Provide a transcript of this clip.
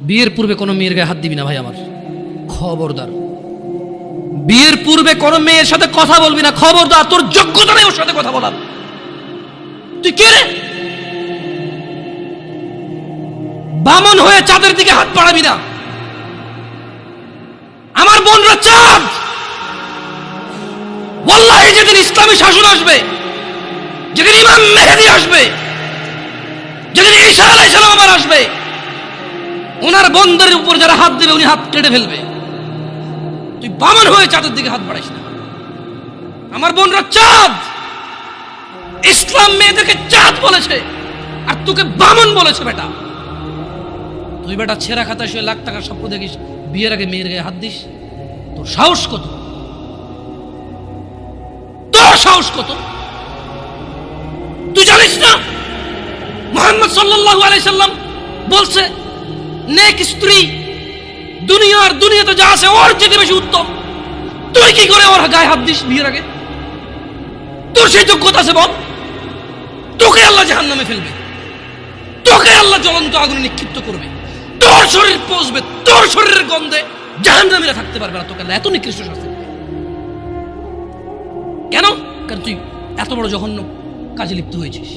বিয়ের পূর্বে কোনো মেয়ের গায়ে হাত দিবি না ভাই আমার, খবরদার। বিয়ের পূর্বে কোনো মেয়ের সাথে কথা বলবি না, খবরদার। তোর যোগ্যতা নেই ওর সাথে কথা বলার। তুই কে রে? বামন হয়ে চাঁদের দিকে হাত বাড়াবি না। আমার বোনরা চাঁদ। ওয়াল্লাহি যেদিন ইসলামী শাসন আসবে, যেদিন ইমাম মেহেদী আসবে, যেদিন ঈসা আলাইহিস সালাম আবার আসবে, ওনার বন্ধের উপর যারা হাত দেবে উনি হাত কেটে ফেলবে। তুই বামন হয়ে চাঁদের দিকে হাত বাড়াইস না। আমার বোনরা চাঁদ। ইসলাম মেয়েদেরকে চাঁদ বলেছে আর তোকে বামন বলেছে। বেটা তুই বেটা ছেঁড়া খাতায় শুয়ে লাখ টাকার স্বপ্ন দেখিস, বিয়ের আগে মেয়ের গায়ে হাত দিস? তোর সাহস কত? তোর সাহস কত? তুই জানিস না মুহাম্মদ সাল্লাল্লাহু আলাইহি সাল্লাম বলছে নেক স্ত্রী দুনিয়াতে যা আছে ওর চেয়ে বেশি উত্তম। তুই কি করে ওর গায়ে হাত দিস বিয়ের আগে? তোর সেই যোগ্যতা আছে বল? তোকে আল্লাহ জাহান্নামে ফেলবে, তোকে আল্লাহ জ্বলন্ত আগুনে নিক্ষিপ্ত করবে, তোর শরীর পচবে, তোর শরীরের গন্ধে জাহান্নামীরা থাকতে পারবে না। তোকে আল্লাহ এত নিকৃষ্ট শাস্তি দেবে কেন? কারণ তুই এত বড় জঘন্য কাজে লিপ্ত হয়েছিস।